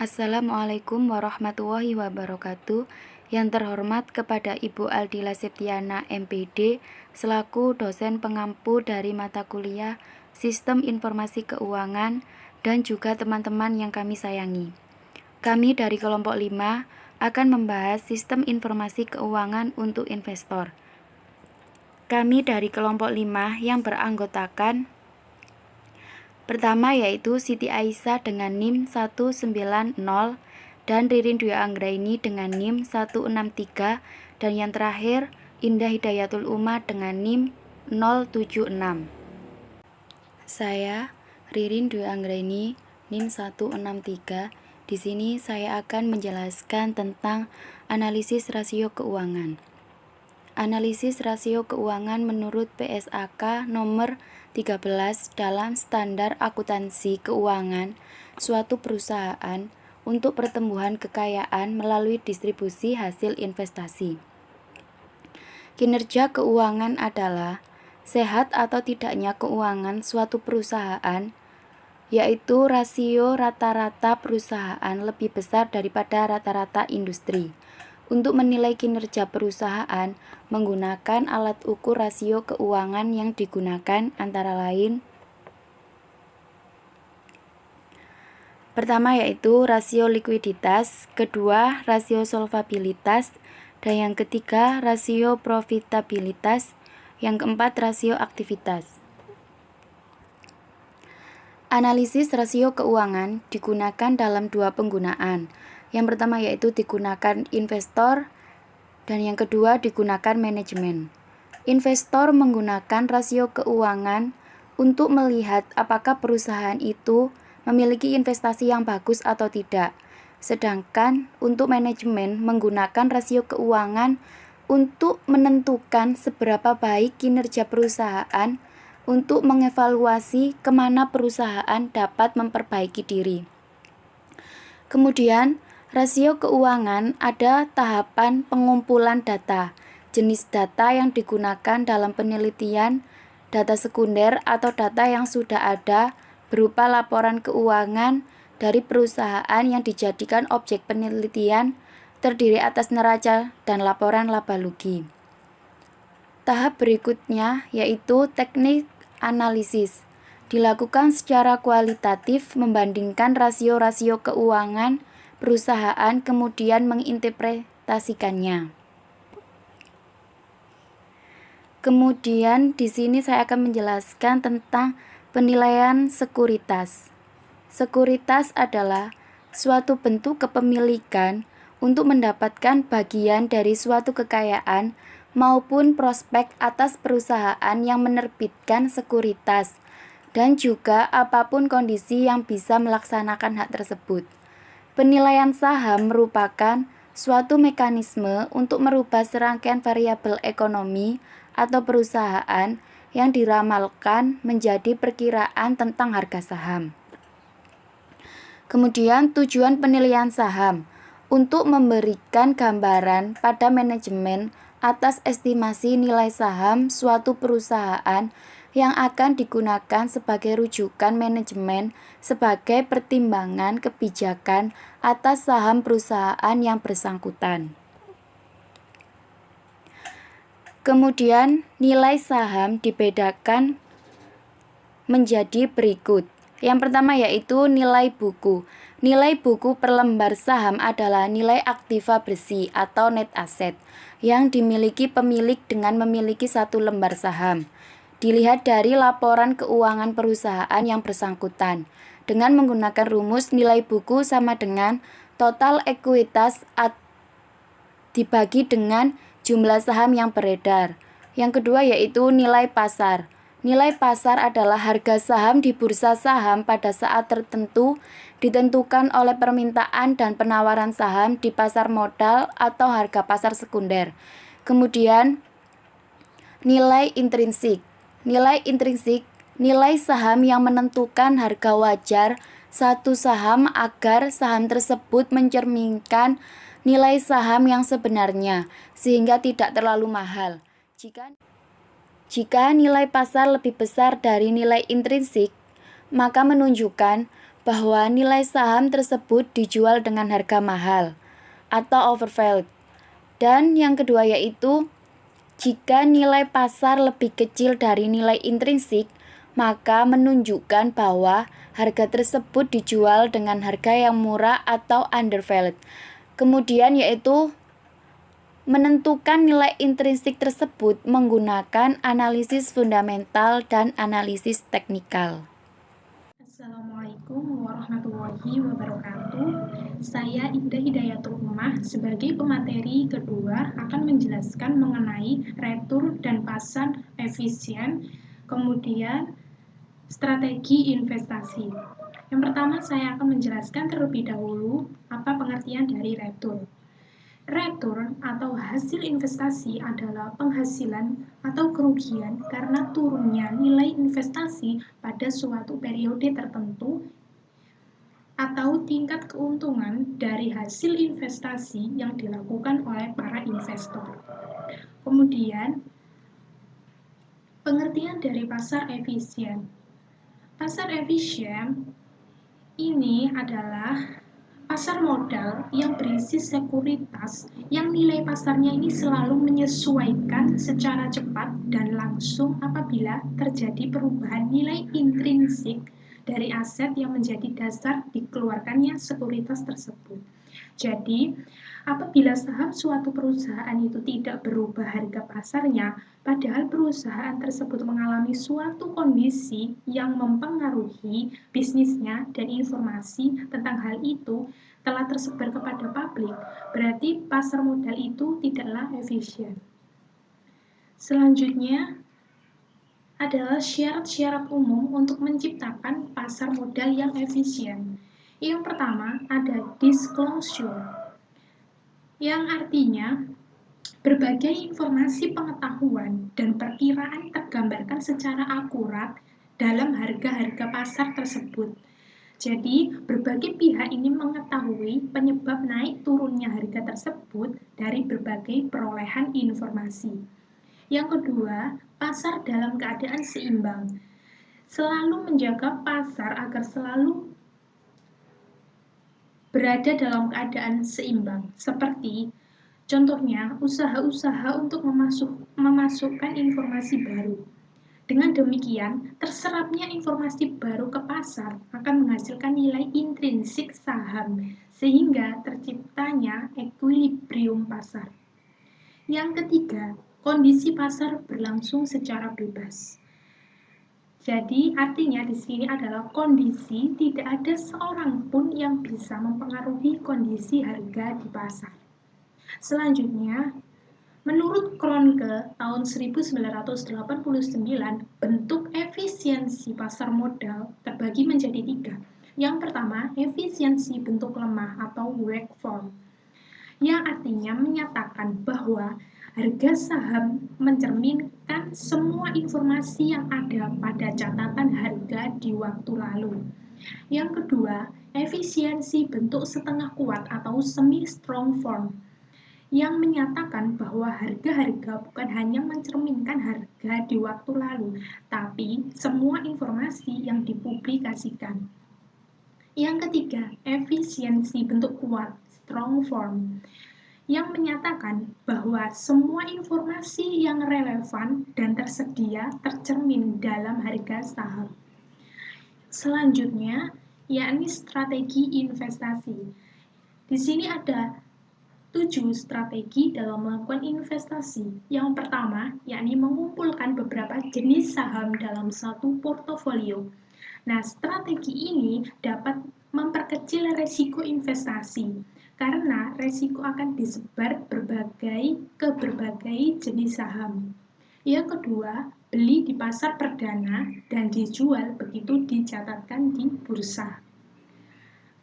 Assalamualaikum warahmatullahi wabarakatuh. Yang terhormat kepada Ibu Aldila Septiana MPD selaku dosen pengampu dari mata kuliah Sistem Informasi Keuangan dan juga teman-teman yang kami sayangi. Kami dari kelompok 5 akan membahas Sistem Informasi Keuangan untuk investor. Kami dari kelompok 5 yang beranggotakan pertama yaitu Siti Aisyah dengan NIM 190 dan Ririn Dwi Anggraini dengan NIM 163 dan yang terakhir Indah Hidayatul Umma dengan NIM 076. Saya Ririn Dwi Anggraini NIM 163. Di sini saya akan menjelaskan tentang analisis rasio keuangan. Analisis rasio keuangan menurut PSAK nomor 13 dalam standar akuntansi keuangan suatu perusahaan untuk pertumbuhan kekayaan melalui distribusi hasil investasi. Kinerja keuangan adalah sehat atau tidaknya keuangan suatu perusahaan, yaitu rasio rata-rata perusahaan lebih besar daripada rata-rata industri. Untuk menilai kinerja perusahaan menggunakan alat ukur rasio keuangan yang digunakan antara lain pertama yaitu rasio likuiditas, kedua rasio solvabilitas, dan yang ketiga rasio profitabilitas, yang keempat rasio aktivitas. Analisis rasio keuangan digunakan dalam dua penggunaan. Yang pertama yaitu digunakan investor dan yang kedua digunakan manajemen. Investor menggunakan rasio keuangan untuk melihat apakah perusahaan itu memiliki investasi yang bagus atau tidak. Sedangkan untuk manajemen menggunakan rasio keuangan untuk menentukan seberapa baik kinerja perusahaan untuk mengevaluasi kemana perusahaan dapat memperbaiki diri. Kemudian, rasio keuangan ada tahapan pengumpulan data, jenis data yang digunakan dalam penelitian, data sekunder atau data yang sudah ada berupa laporan keuangan dari perusahaan yang dijadikan objek penelitian, terdiri atas neraca dan laporan laba rugi. Tahap berikutnya yaitu teknik analisis. Dilakukan secara kualitatif membandingkan rasio-rasio keuangan perusahaan kemudian menginterpretasikannya. Kemudian di sini saya akan menjelaskan tentang penilaian sekuritas. Sekuritas adalah suatu bentuk kepemilikan untuk mendapatkan bagian dari suatu kekayaan maupun prospek atas perusahaan yang menerbitkan sekuritas dan juga apapun kondisi yang bisa melaksanakan hak tersebut. Penilaian saham merupakan suatu mekanisme untuk merubah serangkaian variabel ekonomi atau perusahaan yang diramalkan menjadi perkiraan tentang harga saham. Kemudian tujuan penilaian saham untuk memberikan gambaran pada manajemen atas estimasi nilai saham suatu perusahaan yang akan digunakan sebagai rujukan manajemen sebagai pertimbangan kebijakan atas saham perusahaan yang bersangkutan. Kemudian nilai saham dibedakan menjadi berikut. Yang pertama yaitu nilai buku. Nilai buku per lembar saham adalah nilai aktiva bersih atau net asset yang dimiliki pemilik dengan memiliki satu lembar saham. Dilihat dari laporan keuangan perusahaan yang bersangkutan. Dengan menggunakan rumus nilai buku sama dengan total ekuitas dibagi dengan jumlah saham yang beredar. Yang kedua yaitu nilai pasar. Nilai pasar adalah harga saham di bursa saham pada saat tertentu ditentukan oleh permintaan dan penawaran saham di pasar modal atau harga pasar sekunder. Kemudian nilai intrinsik. Nilai intrinsik, nilai saham yang menentukan harga wajar satu saham agar saham tersebut mencerminkan nilai saham yang sebenarnya sehingga tidak terlalu mahal. Jika nilai pasar lebih besar dari nilai intrinsik, maka menunjukkan bahwa nilai saham tersebut dijual dengan harga mahal atau overvalued. Dan yang kedua yaitu jika nilai pasar lebih kecil dari nilai intrinsik, maka menunjukkan bahwa harga tersebut dijual dengan harga yang murah atau undervalued. Kemudian yaitu menentukan nilai intrinsik tersebut menggunakan analisis fundamental dan analisis teknikal. Assalamualaikum warahmatullahi wabarakatuh. Saya Indah Hidayatul Umah sebagai pemateri kedua akan menjelaskan mengenai retur dan pasar efisien, kemudian strategi investasi. Yang pertama saya akan menjelaskan terlebih dahulu apa pengertian dari retur. Return atau hasil investasi adalah penghasilan atau kerugian karena turunnya nilai investasi pada suatu periode tertentu atau tingkat keuntungan dari hasil investasi yang dilakukan oleh para investor. Kemudian, pengertian dari pasar efisien. Pasar efisien ini adalah pasar modal yang berisi sekuritas yang nilai pasarnya ini selalu menyesuaikan secara cepat dan langsung apabila terjadi perubahan nilai intrinsik dari aset yang menjadi dasar dikeluarkannya sekuritas tersebut. Jadi, apabila saham suatu perusahaan itu tidak berubah harga pasarnya, padahal perusahaan tersebut mengalami suatu kondisi yang mempengaruhi bisnisnya dan informasi tentang hal itu telah tersebar kepada publik, berarti pasar modal itu tidaklah efisien. Selanjutnya adalah syarat-syarat umum untuk menciptakan pasar modal yang efisien. Yang pertama ada disclosure, yang artinya berbagai informasi pengetahuan dan perkiraan tergambarkan secara akurat dalam harga-harga pasar tersebut. Jadi, berbagai pihak ini mengetahui penyebab naik turunnya harga tersebut dari berbagai perolehan informasi. Yang kedua, pasar dalam keadaan seimbang. Selalu menjaga pasar agar selalu berada dalam keadaan seimbang, seperti contohnya usaha-usaha untuk memasukkan informasi baru. Dengan demikian, terserapnya informasi baru ke pasar akan menghasilkan nilai intrinsik saham, sehingga terciptanya equilibrium pasar. Yang ketiga, kondisi pasar berlangsung secara bebas. Jadi, artinya di sini adalah kondisi tidak ada seorang pun yang bisa mempengaruhi kondisi harga di pasar. Selanjutnya, menurut Kroenke tahun 1989, bentuk efisiensi pasar modal terbagi menjadi 3. Yang pertama, efisiensi bentuk lemah atau weak form, yang artinya menyatakan bahwa harga saham mencerminkan semua informasi yang ada pada catatan harga di waktu lalu. Yang kedua, efisiensi bentuk setengah kuat atau semi-strong form, yang menyatakan bahwa harga-harga bukan hanya mencerminkan harga di waktu lalu, tapi semua informasi yang dipublikasikan. Yang ketiga, efisiensi bentuk kuat, strong form, yang menyatakan bahwa semua informasi yang relevan dan tersedia tercermin dalam harga saham. Selanjutnya, yakni strategi investasi. Di sini ada 7 strategi dalam melakukan investasi. Yang pertama, yakni mengumpulkan beberapa jenis saham dalam satu portofolio. Nah, strategi ini dapat memperkecil resiko investasi karena resiko akan disebar ke berbagai jenis saham. Yang kedua, beli di pasar perdana dan dijual begitu dicatatkan di bursa.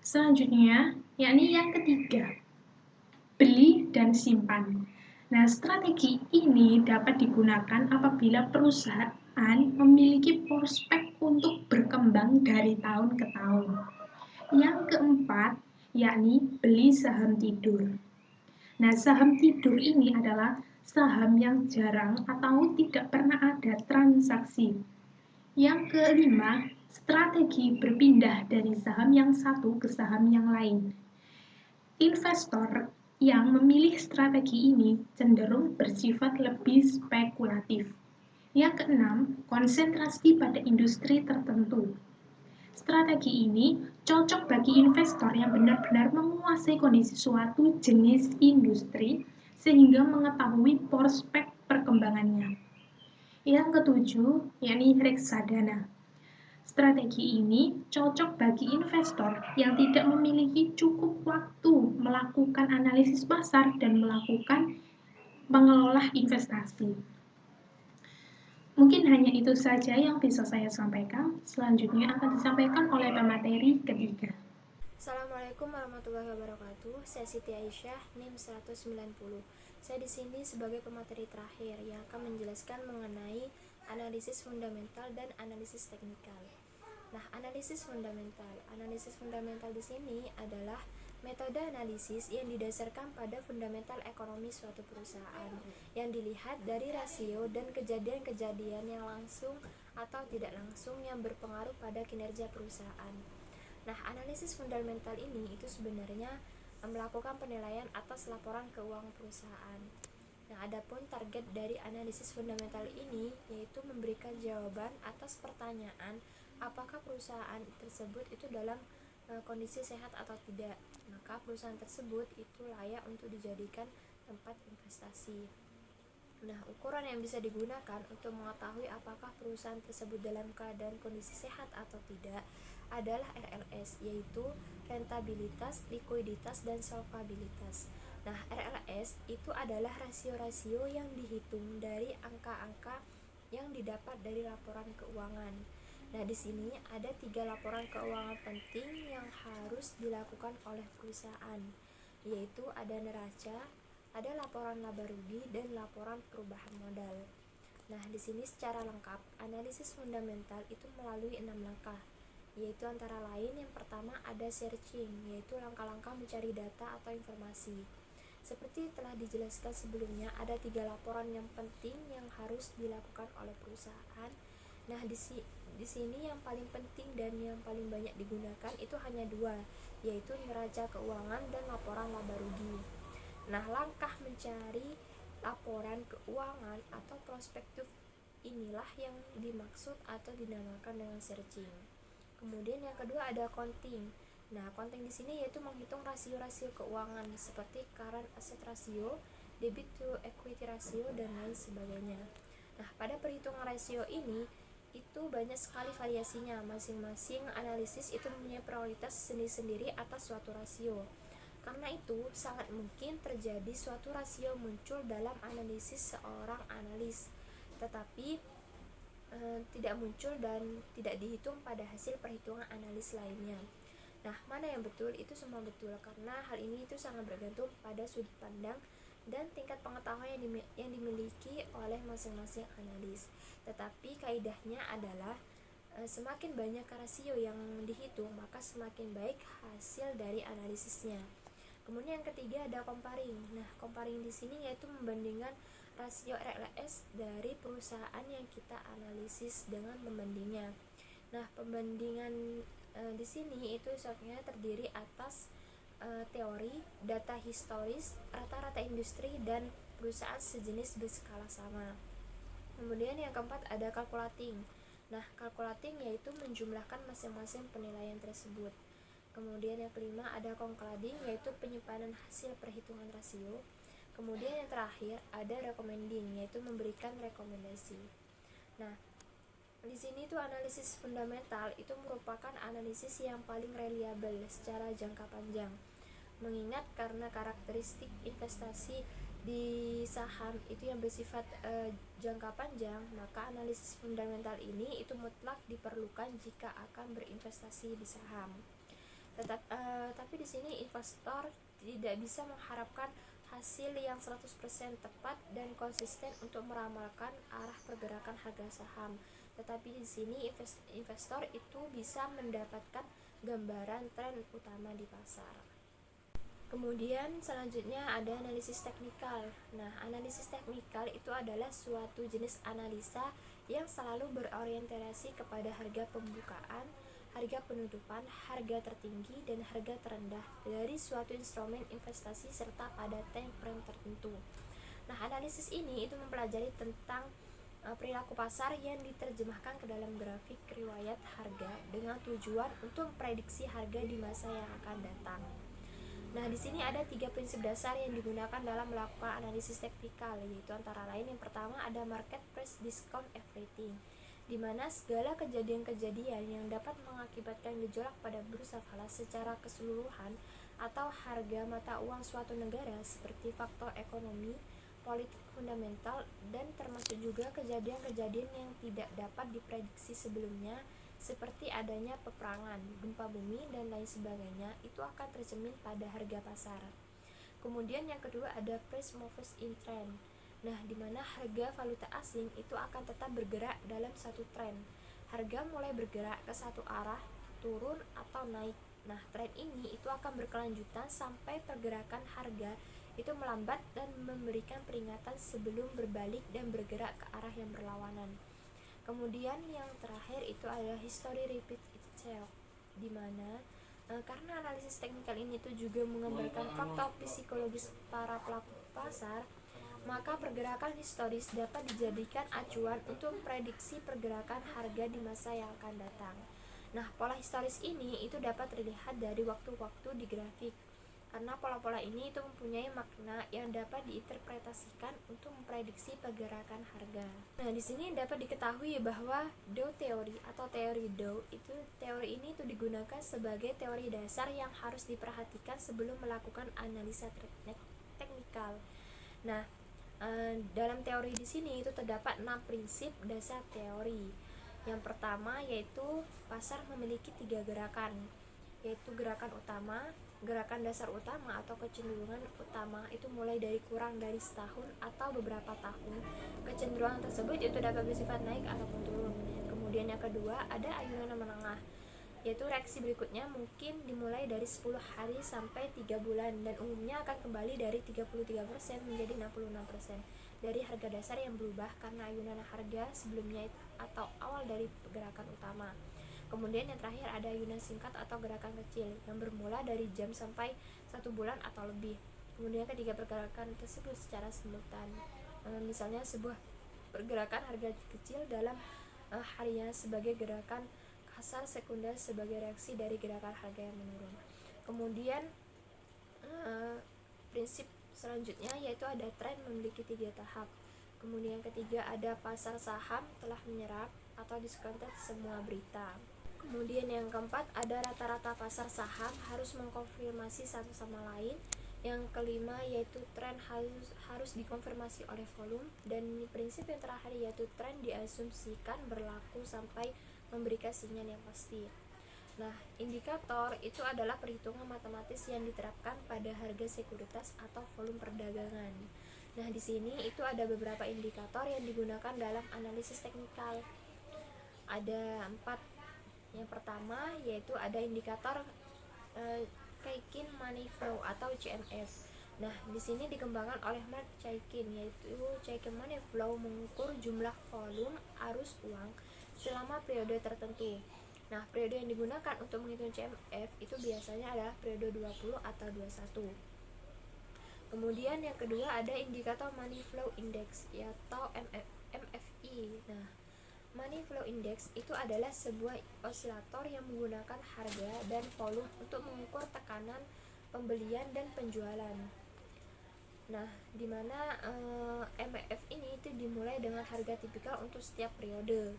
Selanjutnya, yakni yang ketiga, beli dan simpan. Nah, strategi ini dapat digunakan apabila perusahaan memiliki prospek untuk berkembang dari tahun ke tahun. Yang keempat, yakni beli saham tidur. Nah, saham tidur ini adalah saham yang jarang atau tidak pernah ada transaksi. Yang kelima, Strategi berpindah dari saham yang satu ke saham yang lain. Investor yang memilih strategi ini cenderung bersifat lebih spekulatif. Yang keenam, konsentrasi pada industri tertentu. Strategi ini cocok bagi investor yang benar-benar menguasai kondisi suatu jenis industri sehingga mengetahui prospek perkembangannya. Yang ketujuh, yakni reksadana. Strategi ini cocok bagi investor yang tidak memiliki cukup waktu melakukan analisis pasar dan melakukan mengelola investasi. Mungkin hanya itu saja yang bisa saya sampaikan. Selanjutnya akan disampaikan oleh pemateri ketiga. Assalamualaikum warahmatullahi wabarakatuh. Saya Siti Aisyah, NIM 190. Saya di sini sebagai pemateri terakhir yang akan menjelaskan mengenai analisis fundamental dan analisis teknikal. Nah, analisis fundamental. Analisis fundamental di sini adalah metode analisis yang didasarkan pada fundamental ekonomi suatu perusahaan yang dilihat dari rasio dan kejadian-kejadian yang langsung atau tidak langsung yang berpengaruh pada kinerja perusahaan. Nah, analisis fundamental ini itu sebenarnya melakukan penilaian atas laporan keuangan perusahaan. Nah, adapun target dari analisis fundamental ini yaitu memberikan jawaban atas pertanyaan apakah perusahaan tersebut itu dalam kondisi sehat atau tidak. Maka perusahaan tersebut itu layak untuk dijadikan tempat investasi. Nah, ukuran yang bisa digunakan untuk mengetahui apakah perusahaan tersebut dalam keadaan kondisi sehat atau tidak adalah RLS, yaitu rentabilitas, likuiditas, dan solvabilitas. Nah, RLS itu adalah rasio-rasio yang dihitung dari angka-angka yang didapat dari laporan keuangan. Nah, di sini ada 3 laporan keuangan penting yang harus dilakukan oleh perusahaan, yaitu ada neraca, ada laporan laba rugi, dan laporan perubahan modal. Nah, di sini secara lengkap analisis fundamental itu melalui 6 langkah, yaitu antara lain yang pertama ada searching, yaitu langkah-langkah mencari data atau informasi. Seperti telah dijelaskan sebelumnya, ada 3 laporan yang penting yang harus dilakukan oleh perusahaan. Nah, di sini yang paling penting dan yang paling banyak digunakan itu hanya 2, yaitu neraca keuangan dan laporan laba rugi. Nah, langkah mencari laporan keuangan atau prospektif inilah yang dimaksud atau dinamakan dengan searching. Kemudian yang kedua ada counting. Nah, counting di sini yaitu menghitung rasio-rasio keuangan seperti current asset ratio, debit to equity ratio, dan lain sebagainya. Nah, pada perhitungan rasio ini itu banyak sekali variasinya. Masing-masing analisis itu mempunyai prioritas sendiri-sendiri atas suatu rasio. Karena itu, sangat mungkin terjadi suatu rasio muncul dalam analisis seorang analis, tetapi tidak muncul dan tidak dihitung pada hasil perhitungan analis lainnya. Nah, mana yang betul? Itu semua betul, karena hal ini itu sangat bergantung pada sudut pandang dan tingkat pengetahuan yang dimiliki oleh masing-masing analis. Tetapi kaidahnya adalah semakin banyak rasio yang dihitung, maka semakin baik hasil dari analisisnya. Kemudian yang ketiga ada comparing. Nah, comparing di sini yaitu membandingkan rasio RLS dari perusahaan yang kita analisis dengan pembandingnya. Nah, pembandingan di sini itu sebenarnya terdiri atas teori, data historis, rata-rata industri, dan perusahaan sejenis berskala sama. Kemudian yang keempat ada calculating. Nah, calculating yaitu menjumlahkan masing-masing penilaian tersebut. Kemudian yang kelima ada concluding, yaitu penyimpanan hasil perhitungan rasio. Kemudian yang terakhir ada recommending, yaitu memberikan rekomendasi. Nah, di sini tuh analisis fundamental itu merupakan analisis yang paling reliable secara jangka panjang. Mengingat karena karakteristik investasi di saham itu yang bersifat jangka panjang, maka analisis fundamental ini itu mutlak diperlukan jika akan berinvestasi di saham. Tapi di sini investor tidak bisa mengharapkan hasil yang 100% tepat dan konsisten untuk meramalkan arah pergerakan harga saham. Tetapi di sini investor itu bisa mendapatkan gambaran tren utama di pasar. Kemudian selanjutnya ada analisis teknikal. Nah, analisis teknikal itu adalah suatu jenis analisa yang selalu berorientasi kepada harga pembukaan, harga penutupan, harga tertinggi, dan harga terendah dari suatu instrumen investasi serta pada time frame tertentu. Nah, analisis ini itu mempelajari tentang perilaku pasar yang diterjemahkan ke dalam grafik riwayat harga dengan tujuan untuk memprediksi harga di masa yang akan datang. Nah, di sini ada 3 prinsip dasar yang digunakan dalam melakukan analisis teknikal, yaitu antara lain yang pertama ada market price discount everything, di mana segala kejadian-kejadian yang dapat mengakibatkan gejolak pada bursa falas secara keseluruhan atau harga mata uang suatu negara seperti faktor ekonomi, politik fundamental, dan termasuk juga kejadian-kejadian yang tidak dapat diprediksi sebelumnya seperti adanya peperangan, gempa bumi, dan lain sebagainya, itu akan tercermin pada harga pasar. Kemudian yang kedua ada price moves in trend. Nah, di mana harga valuta asing itu akan tetap bergerak dalam satu tren. Harga mulai bergerak ke satu arah, turun atau naik. Nah, tren ini itu akan berkelanjutan sampai pergerakan harga itu melambat dan memberikan peringatan sebelum berbalik dan bergerak ke arah yang berlawanan. Kemudian yang terakhir itu adalah history repeats itself, di mana karena analisis teknikal ini tuh juga menggambarkan faktor psikologis para pelaku pasar, maka pergerakan historis dapat dijadikan acuan untuk memprediksi pergerakan harga di masa yang akan datang. Nah, pola historis ini itu dapat terlihat dari waktu-waktu di grafik, karena pola-pola ini itu mempunyai makna yang dapat diinterpretasikan untuk memprediksi pergerakan harga. Nah, di sini dapat diketahui bahwa Dow Theory atau teori Dow teori ini itu digunakan sebagai teori dasar yang harus diperhatikan sebelum melakukan analisa teknikal. Nah, dalam teori di sini itu terdapat 6 prinsip dasar teori. Yang pertama yaitu pasar memiliki 3 gerakan, yaitu gerakan utama, gerakan dasar utama atau kecenderungan utama itu mulai dari kurang dari setahun atau beberapa tahun. Kecenderungan tersebut itu dapat bersifat naik ataupun turun. Kemudian yang kedua ada ayunan menengah, yaitu reaksi berikutnya mungkin dimulai dari 10 hari sampai 3 bulan dan umumnya akan kembali dari 33% menjadi 66% dari harga dasar yang berubah karena ayunan harga sebelumnya atau awal dari gerakan utama. Kemudian yang terakhir ada ayunan singkat atau gerakan kecil yang bermula dari jam sampai 1 bulan atau lebih. Kemudian ketiga pergerakan tersebut secara simultan. Misalnya sebuah pergerakan harga kecil dalam harian sebagai gerakan kasar sekunder sebagai reaksi dari gerakan harga yang menurun. Kemudian prinsip selanjutnya yaitu ada tren memiliki 3 tahap. Kemudian ketiga ada pasar saham telah menyerap atau discounted semua berita. Kemudian yang keempat ada rata-rata pasar saham harus mengkonfirmasi satu sama lain. Yang kelima yaitu tren harus dikonfirmasi oleh volume. Dan prinsip yang terakhir yaitu tren diasumsikan berlaku sampai memberikan sinyal yang pasti. Nah, indikator itu adalah perhitungan matematis yang diterapkan pada harga sekuritas atau volume perdagangan. Nah, di sini itu ada beberapa indikator yang digunakan dalam analisis teknikal. Ada 4. Yang pertama yaitu ada indikator Chaikin Money Flow atau CMF. Nah, di sini dikembangkan oleh Mark Chaikin, yaitu Chaikin Money Flow mengukur jumlah volume arus uang selama periode tertentu. Nah, periode yang digunakan untuk menghitung CMF itu biasanya adalah periode 20 atau 21. Kemudian yang kedua ada indikator Money Flow Index atau MFI. Nah, Money Flow Index itu adalah sebuah osilator yang menggunakan harga dan volume untuk mengukur tekanan pembelian dan penjualan. Nah, di mana MF ini itu dimulai dengan harga tipikal untuk setiap periode.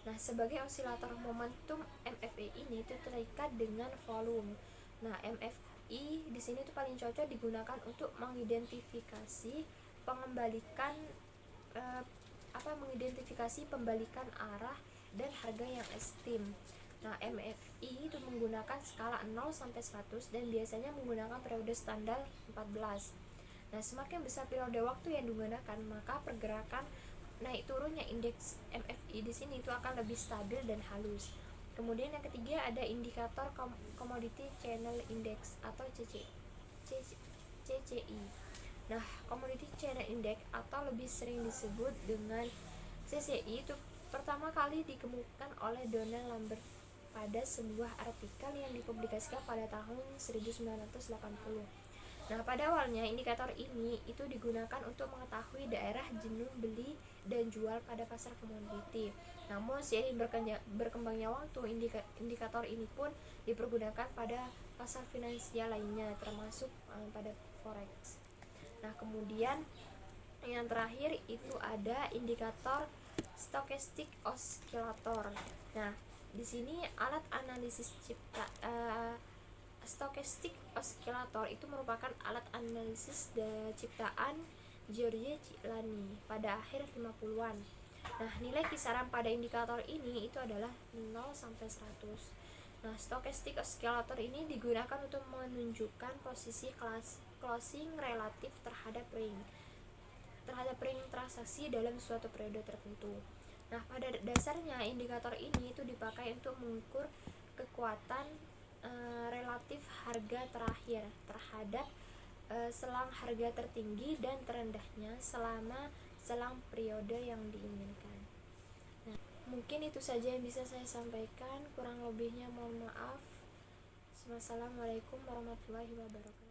Nah, sebagai osilator momentum MFI ini itu terikat dengan volume. Nah, MFI di sini itu paling cocok digunakan untuk mengidentifikasi pembalikan arah dan harga yang ekstrim. Nah, MFI itu menggunakan skala 0 sampai 100 dan biasanya menggunakan periode standar 14. Nah, semakin besar periode waktu yang digunakan, maka pergerakan naik turunnya indeks MFI di sini itu akan lebih stabil dan halus. Kemudian yang ketiga ada indikator Commodity Channel Index atau CCI. CCI. Nah, Commodity China Index atau lebih sering disebut dengan CCI itu pertama kali dikemukakan oleh Donald Lambert pada sebuah artikel yang dipublikasikan pada tahun 1980. Nah, pada awalnya indikator ini itu digunakan untuk mengetahui daerah jenuh beli dan jual pada pasar komoditi. Namun seiring berkembangnya waktu, indikator ini pun dipergunakan pada pasar finansial lainnya, termasuk pada forex. Nah, kemudian yang terakhir itu ada indikator stochastic oscillator. Nah, di sini alat analisis stochastic oscillator itu merupakan alat analisis ciptaan George Chladni pada akhir 50-an. Nah, nilai kisaran pada indikator ini itu adalah 0 sampai 100. Nah, stochastic oscillator ini digunakan untuk menunjukkan posisi closing relatif terhadap ring transaksi dalam suatu periode tertentu. Nah, pada dasarnya indikator ini itu dipakai untuk mengukur kekuatan relatif harga terakhir terhadap selang harga tertinggi dan terendahnya selama selang periode yang diinginkan. Nah, mungkin itu saja yang bisa saya sampaikan, kurang lebihnya mohon maaf. Wassalamualaikum warahmatullahi wabarakatuh.